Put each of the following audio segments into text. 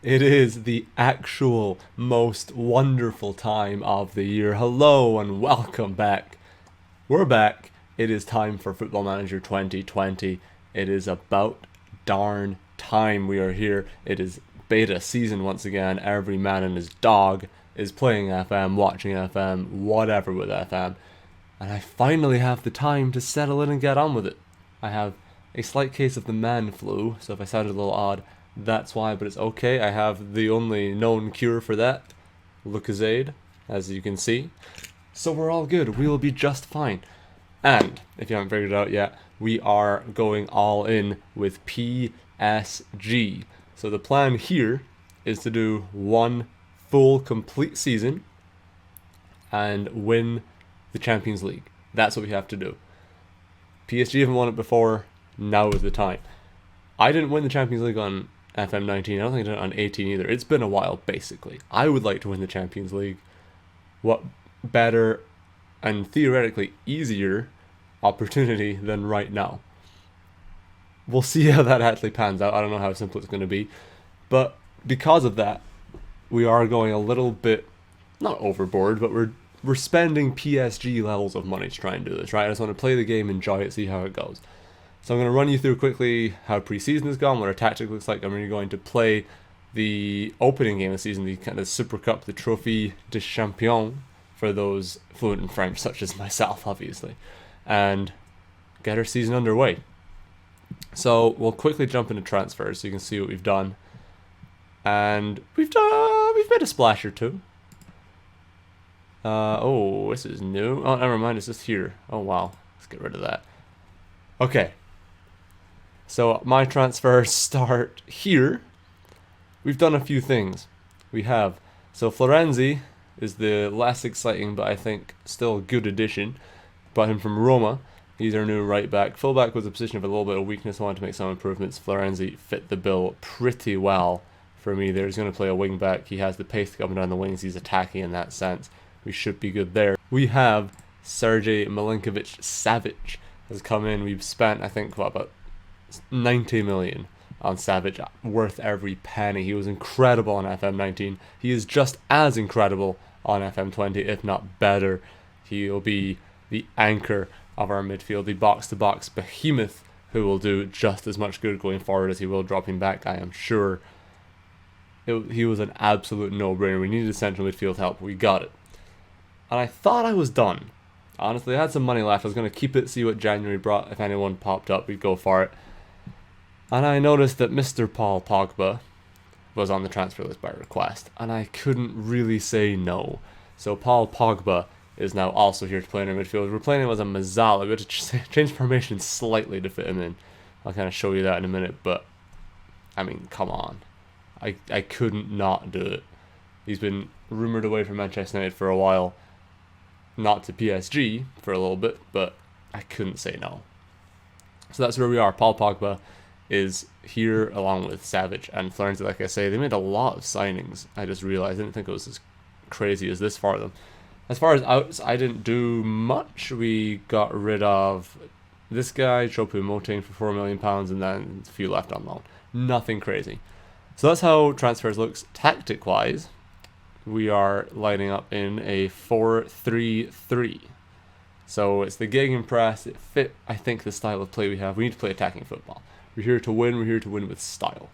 It is the actual most wonderful time of the year. Hello and welcome back. We're back. It is time for Football Manager 2020. It is about darn time we are here. It is beta season once again. Every man and his dog is playing FM, watching FM, whatever with FM. And I finally have the time to settle in and get on with it. I have a slight case of the man flu, so if I sounded a little odd, that's why, but it's okay. I have the only known cure for that, Lucozade, as you can see. So we're all good. We will be just fine. And, if you haven't figured it out yet, we are going all in with PSG. So the plan here is to do one full, complete season and win the Champions League. That's what we have to do. PSG haven't won it before. Now is the time. I didn't win the Champions League on FM19. I don't think I did it on 18 either. It's been a while, basically. I would like to win the Champions League. What better and theoretically easier opportunity than right now? We'll see how that actually pans out. I don't know how simple it's going to be. But because of that, we are going a little bit, not overboard, but we're spending PSG levels of money to try and do this, right? I just want to play the game, enjoy it, see how it goes. So I'm going to run you through quickly how pre-season has gone, what our tactic looks like. I'm really going to play the opening game of the season, the kind of Super Cup, the Trophée des Champions, for those fluent in French, such as myself, obviously, and get our season underway. So we'll quickly jump into transfers so you can see what we've done. And we've made a splash or two. Oh, this is new. Oh, never mind, it's just here. Oh, wow. Let's get rid of that. Okay. So my transfers start here. We've done a few things. So Florenzi is the less exciting, but I think still a good addition. Brought him from Roma. He's our new right back. Fullback was a position of a little bit of weakness. I wanted to make some improvements. Florenzi fit the bill pretty well for me there. He's going to play a wing back. He has the pace to come down the wings. He's attacking in that sense. We should be good there. We have Sergey Milankovitch Savic has come in. We've spent, I think, about 90 million on Savic, worth every penny. He was incredible on FM19. He is just as incredible on FM20, if not better. He'll be the anchor of our midfield, the box-to-box behemoth who will do just as much good going forward as he will dropping back, I am sure. He was an absolute no-brainer. We needed central midfield help. We got it. And I thought I was done. Honestly, I had some money left. I was going to keep it, see what January brought. If anyone popped up, we'd go for it. And I noticed that Mr. Paul Pogba was on the transfer list by request. And I couldn't really say no. So Paul Pogba is now also here to play in our midfield. We're playing him as a Mazzala. We had to change formation slightly to fit him in. I'll kind of show you that in a minute. But, I mean, come on. I couldn't not do it. He's been rumoured away from Manchester United for a while. Not to PSG for a little bit, but I couldn't say no. So that's where we are. Paul Pogba is here along with Savic and Florenzi. Like I say, they made a lot of signings. I just realized I didn't think it was as crazy as this for them. As far as outs, I didn't do much. We got rid of this guy, Choupo-Moting, for £4 million, and then a few left on loan. Nothing crazy. So that's how transfers looks tactic-wise. We are lining up in a 4-3-3. So it's the gegenpress. It fit, I think, the style of play we have. We need to play attacking football. We're here to win. We're here to win with style.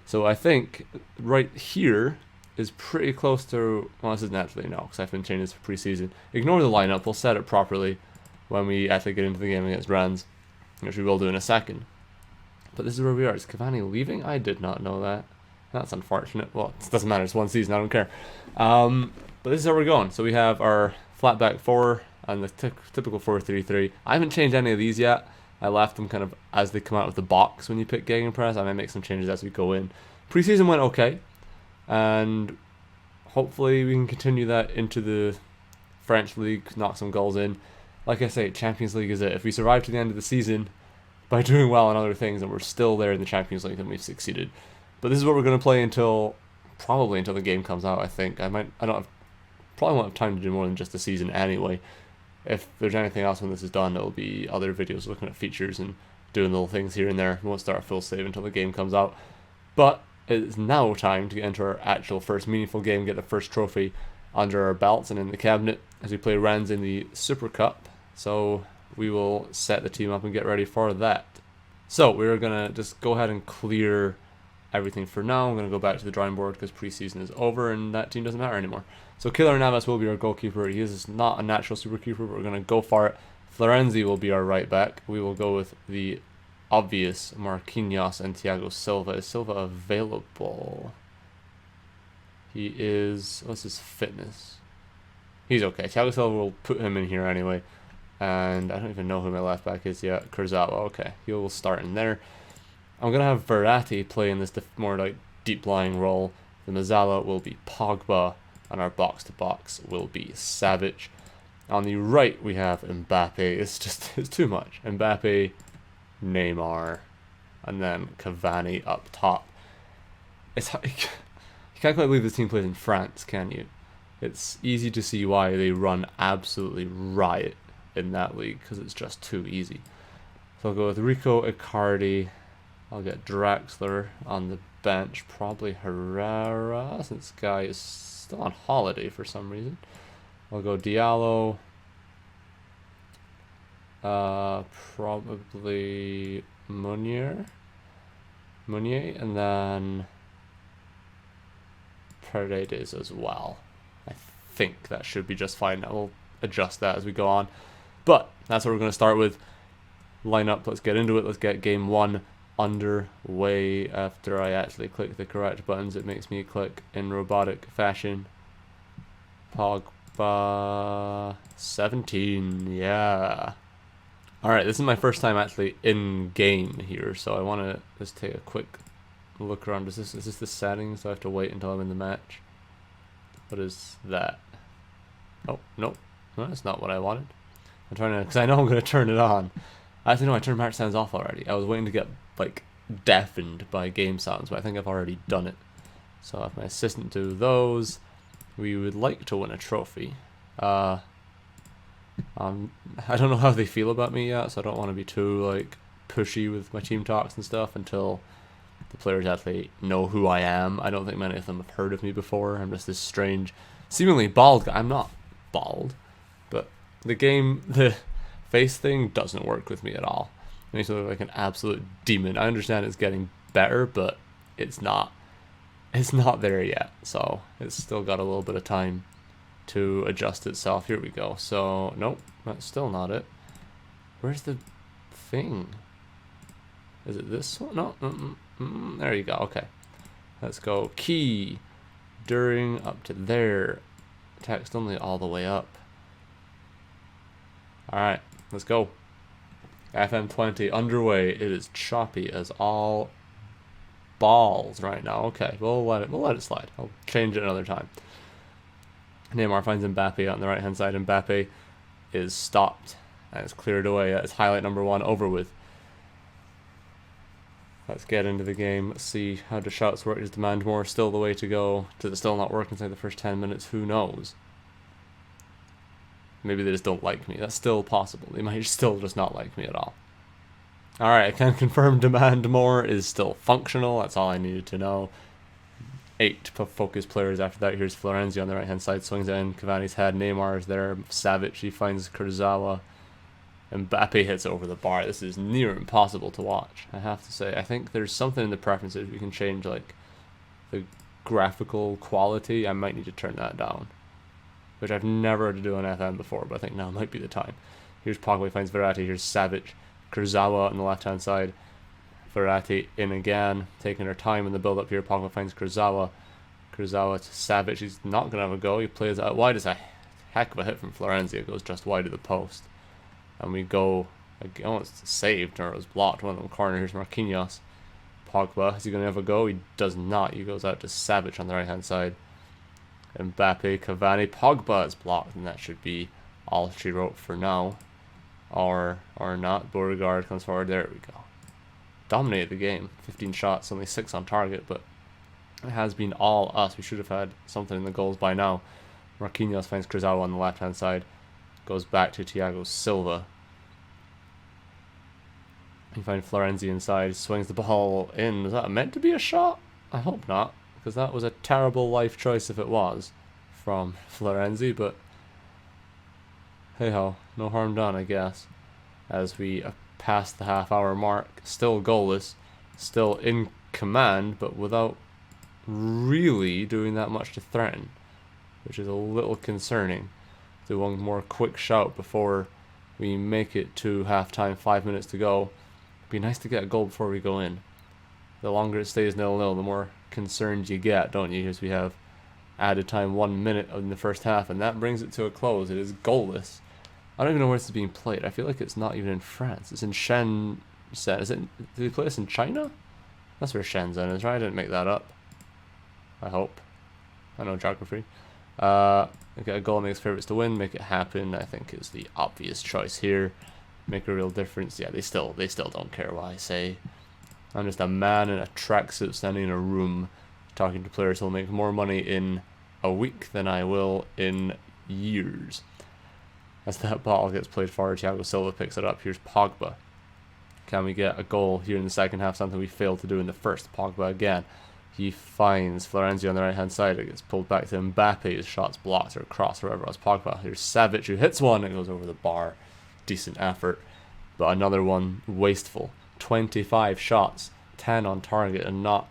So I think right here is pretty close to... Well, this isn't actually no, because I've been changing this for preseason. Ignore the lineup. We'll set it properly when we actually get into the game against Rennes, which we will do in a second. But this is where we are. Is Cavani leaving? I did not know that. That's unfortunate. Well, it doesn't matter. It's one season. I don't care. But this is how we're going. So we have our flat back four and the typical 4-3-3. I haven't changed any of these yet. I left them kind of as they come out of the box when you pick gegenpress. I might make some changes as we go in. Preseason went okay. And hopefully we can continue that into the French league, knock some goals in. Like I say, Champions League is it. If we survive to the end of the season by doing well on other things and we're still there in the Champions League, then we've succeeded. But this is what we're going to play probably until the game comes out, I think. Probably won't have time to do more than just the season anyway. If there's anything else when this is done, it'll be other videos looking at features and doing little things here and there. We won't start a full save until the game comes out. But it is now time to get into our actual first meaningful game, get the first trophy under our belts and in the cabinet as we play Rennes in the Super Cup. So we will set the team up and get ready for that. So we're going to just go ahead and clear everything for now. I'm going to go back to the drawing board because preseason is over and that team doesn't matter anymore. So Keylor Navas will be our goalkeeper. He is not a natural super keeper, but we're going to go for it. Florenzi will be our right back. We will go with the obvious Marquinhos and Thiago Silva. Is Silva available? He is... What's his fitness? He's okay. Thiago Silva will put him in here anyway. And I don't even know who my left back is yet. Kurzawa. Okay, he will start in there. I'm going to have Verratti play in this more like deep-lying role. The Mazzala will be Pogba. And our box-to-box will be Savic. On the right, we have Mbappe. It's too much. Mbappe, Neymar, and then Cavani up top. You can't quite believe this team plays in France, can you? It's easy to see why they run absolutely riot in that league, because it's just too easy. So I'll go with Rico Icardi. I'll get Draxler on the bench. Probably Herrera, since this guy is still on holiday for some reason. I'll go Diallo. Probably Meunier, and then Paredes as well. I think that should be just fine. I will adjust that as we go on. But that's what we're going to start with. Lineup, let's get into it. Let's get game one underway. After I actually click the correct buttons, it makes me click in robotic fashion. Pogba 17, yeah. Alright, this is my first time actually in game here, so I want to just take a quick look around. Is this the settings? Do I have to wait until I'm in the match? What is that? Oh, no, that's not what I wanted. I'm trying to, because I know I'm going to turn it on. Actually, no, I turned match sounds off already. I was waiting to get, like, deafened by game sounds, but I think I've already done it. So if my assistant do those, we would like to win a trophy. I don't know how they feel about me yet, so I don't want to be too, like, pushy with my team talks and stuff until the players actually know who I am. I don't think many of them have heard of me before. I'm just this strange, seemingly bald guy. I'm not bald, but the face thing doesn't work with me at all. It makes me look like an absolute demon. I understand it's getting better, but it's not there yet, so it's still got a little bit of time to adjust itself. Here we go. So nope, that's still not it. Where's the thing? Is it this one? No, there you go. Okay, let's go. Key during up to there, text only all the way up. All right, let's go. FM20 underway. It is choppy as all balls right now. Okay, we'll let it slide. I'll change it another time. Neymar finds Mbappe on the right hand side. Mbappe is stopped and it's cleared away. That is highlight number 1 over with. Let's get into the game. Let's see how the shots work. Is demand more still the way to go? Does it still not work inside the first 10 minutes? Who knows? Maybe they just don't like me. That's still possible. They might still just not like me at all. Alright, I can confirm demand more is still functional. That's all I needed to know. 8 focus players after that. Here's Florenzi on the right hand side. Swings in. Cavani's head. Neymar is there. Savic, he finds Kurzawa. Mbappe hits over the bar. This is near impossible to watch, I have to say. I think there's something in the preferences. We can change like the graphical quality. I might need to turn that down, which I've never had to do on FM before, but I think now might be the time. Here's Pogba, finds Verratti. Here's Savic. Kurzawa on the left hand side. Verratti in again, taking her time in the build up here. Pogba finds Kurzawa. Kurzawa to Savic. He's not going to have a go. He plays out wide. It's a heck of a hit from Florenzi. It goes just wide of the post. And we go, oh, it's saved, or it was blocked. One of them corner. Here's Marquinhos. Pogba, is he going to have a go? He does not. He goes out to Savic on the right hand side. Mbappe, Cavani, Pogba is blocked, and that should be all she wrote for now. Or not. Beauregard comes forward. There we go. Dominated the game. 15 shots, only 6 on target, but it has been all us. We should have had something in the goals by now. Marquinhos finds Kurzawa on the left hand side. Goes back to Thiago Silva. You find Florenzi inside. Swings the ball in. Was that meant to be a shot? I hope not, because that was a terrible life choice if it was from Florenzi, but hey ho, no harm done, I guess. As we pass the half-hour mark, still goalless, still in command, but without really doing that much to threaten, which is a little concerning. Do one more quick shout before we make it to half-time, 5 minutes to go. It'd be nice to get a goal before we go in. The longer it stays 0-0, the more concerned you get, don't you? As we have added time 1 minute in the first half, and that brings it to a close. It is goalless. I don't even know where this is being played. I feel like it's not even in France. It's in Shenzhen. Is it? Did they play this in China? That's where Shenzhen is, right? I didn't make that up. I hope. I know geography. Get a goal makes favorites to win. Make it happen, I think, is the obvious choice here. Make a real difference. Yeah, they still don't care what I say. I'm just a man in a tracksuit standing in a room talking to players who'll make more money in a week than I will in years. As that ball gets played forward, Thiago Silva picks it up. Here's Pogba. Can we get a goal here in the second half? Something we failed to do in the first. Pogba again. He finds Florenzi on the right-hand side. It gets pulled back to Mbappe. His shot's blocked or crossed, wherever it was. Pogba. Here's Savic, who hits one. It goes over the bar. Decent effort. But another one wasteful. 25 shots, 10 on target, and not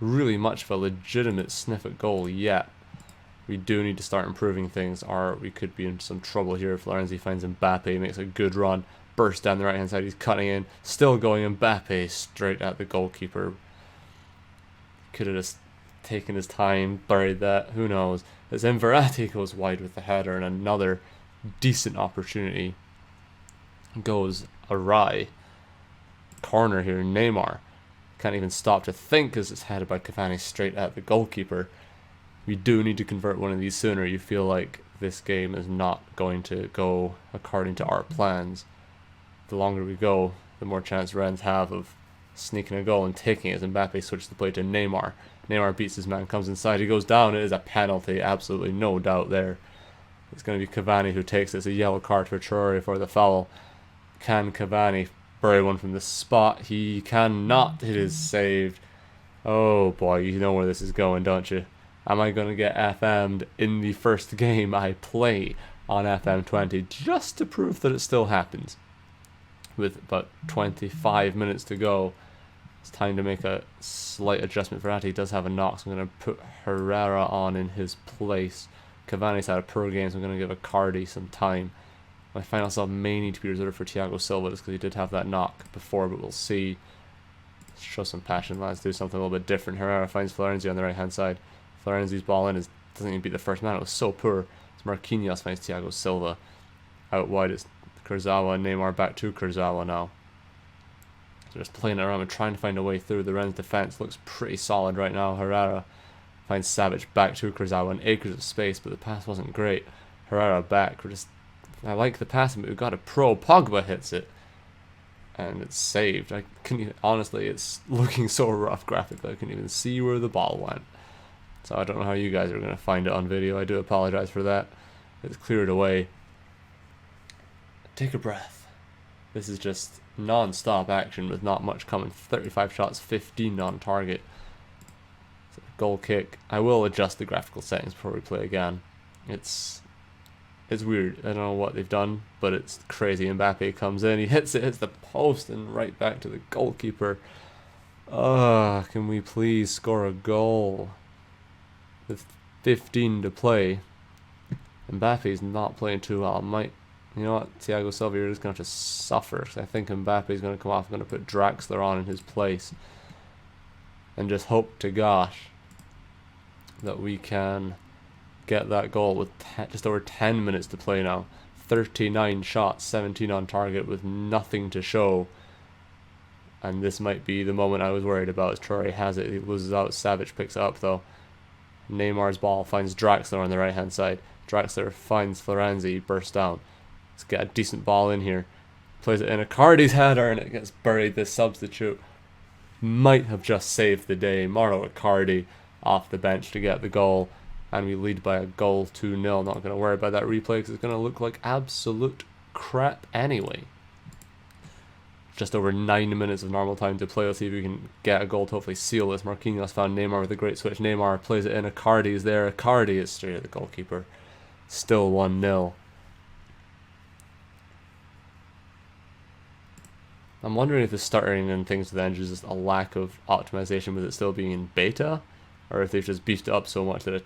really much of a legitimate sniff at goal yet. We do need to start improving things, or we could be in some trouble here. Florenzi finds Mbappe, makes a good run, bursts down the right-hand side. He's cutting in, still going. Mbappe straight at the goalkeeper. Could have just taken his time, buried that, who knows. As Verratti goes wide with the header, and another decent opportunity goes awry. Corner here, Neymar can't even stop to think as it's headed by Cavani straight at the goalkeeper. We do need to convert one of these sooner. You feel like this game is not going to go according to our plans. The longer we go, the more chance Rennes have of sneaking a goal and taking it as Mbappe switches the play to Neymar. Neymar beats his man, comes inside, he goes down. It is a penalty, absolutely no doubt there. It's going to be Cavani who takes it. It's a yellow card for Traore for the foul. Can Cavani bury one from the spot? He cannot. It is saved. Oh boy, you know where this is going, don't you? Am I going to get FM'd in the first game I play on FM20 just to prove that it still happens? With about 25 minutes to go, it's time to make a slight adjustment. Verratti does have a knock, so I'm going to put Herrera on in his place. Cavani's had a poor game, so I'm going to give Icardi some time. My final sub may need to be reserved for Thiago Silva just because he did have that knock before, but we'll see. Let's show some passion, lads. Do something a little bit different. Herrera finds Florenzi on the right-hand side. Florenzi's ball in doesn't even beat the first man. It was so poor. It's Marquinhos finds Thiago Silva. Out wide it's Kurzawa and Neymar back to Kurzawa now. So just playing it around and trying to find a way through. The Rennes defense looks pretty solid right now. Herrera finds Savic back to Kurzawa and acres of space, but the pass wasn't great. Herrera back. I like the passing, but we've got a pro. Pogba hits it. And it's saved. I couldn't even, honestly, it's looking so rough graphically. I couldn't even see where the ball went. So I don't know how you guys are going to find it on video. I do apologize for that. It's cleared away. Take a breath. This is just non-stop action with not much coming. 35 shots, 15 on target. So goal kick. I will adjust the graphical settings before we play again. It's weird. I don't know what they've done, but it's crazy. Mbappe comes in, he hits it, hits the post, and right back to the goalkeeper. Can we please score a goal? With 15 to play. Mbappe's not playing too well. You know what? Thiago Silva is going to have to suffer. Because I think Mbappe's going to come off. I'm going to put Draxler on in his place. And just hope to gosh that we can get that goal with just over 10 minutes to play now. 39 shots, 17 on target with nothing to show. And this might be the moment I was worried about as Traore has it. He loses out. Savic picks it up though. Neymar's ball finds Draxler on the right hand side. Draxler finds Florenzi, bursts down. Let's get a decent ball in here. Plays it in Icardi's header and it gets buried. This substitute might have just saved the day. Mauro Icardi off the bench to get the goal. And we lead by a goal 2-0. Not going to worry about that replay because it's going to look like absolute crap anyway. just over 9 minutes of normal time to play. Let's see if we can get a goal to hopefully seal this. Marquinhos found Neymar with a great switch. Neymar plays it in. Icardi is there. Icardi is straight at the goalkeeper. Still 1-0. I'm wondering if the stuttering and things to the end is just a lack of optimization with it still being in beta, or if they've just beefed it up so much that a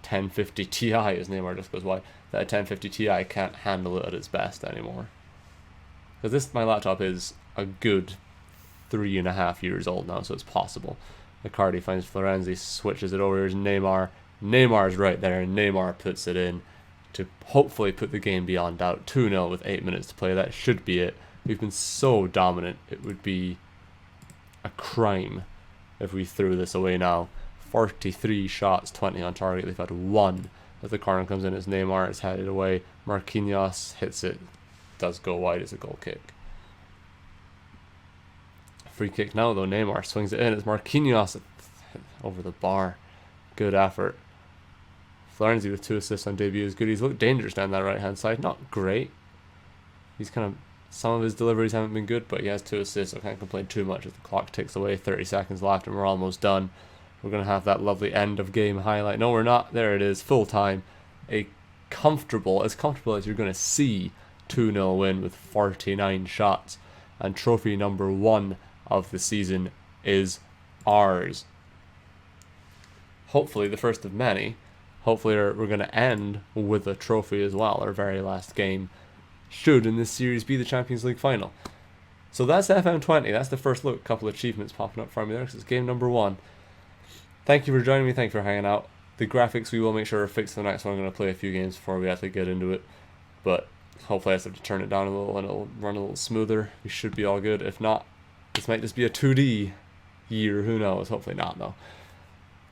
1050 Ti, as Neymar just goes wide, that a 1050 Ti can't handle it at its best anymore. Because my laptop is a good 3.5 years old now, so it's possible. Icardi finds Florenzi, switches it over. Here's Neymar. Neymar's right there, and Neymar puts it in to hopefully put the game beyond doubt. 2-0 with 8 minutes to play. That should be it. We've been so dominant, it would be a crime if we threw this away now. 43 shots, 20 on target. They've had 1. As the corner comes in, it's Neymar. It's headed away. Marquinhos hits it. Does go wide as a goal kick. Free kick now, though. Neymar swings it in. It's Marquinhos over the bar. Good effort. Florenzi with 2 assists on debut is good. He's looked dangerous down that right-hand side. Not great. He's kind of... Some of his deliveries haven't been good, but he has 2 assists, so I can't complain too much as the clock ticks away. 30 seconds left, and we're almost done. We're going to have that lovely end-of-game highlight. No, we're not. There it is. Full time. As comfortable as you're going to see 2-0 win with 49 shots. And trophy number 1 of the season is ours. Hopefully the first of many. Hopefully we're going to end with a trophy as well. Our very last game should in this series be the Champions League final. So that's FM20. That's the first look. A couple of achievements popping up for me there because it's game number 1. Thank you for joining me. Thank you for hanging out. The graphics we will make sure are fixed for the next one. I'm going to play a few games before we actually get into it. But hopefully I just have to turn it down a little and it'll run a little smoother. We should be all good. If not, this might just be a 2D year. Who knows? Hopefully not, though.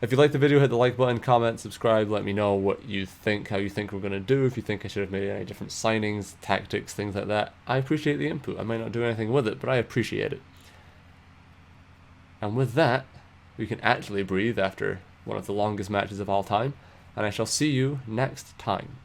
If you liked the video, hit the like button, comment, subscribe, let me know what you think, how you think we're going to do, if you think I should have made any different signings, tactics, things like that. I appreciate the input. I might not do anything with it, but I appreciate it. And with that, we can actually breathe after one of the longest matches of all time, and I shall see you next time.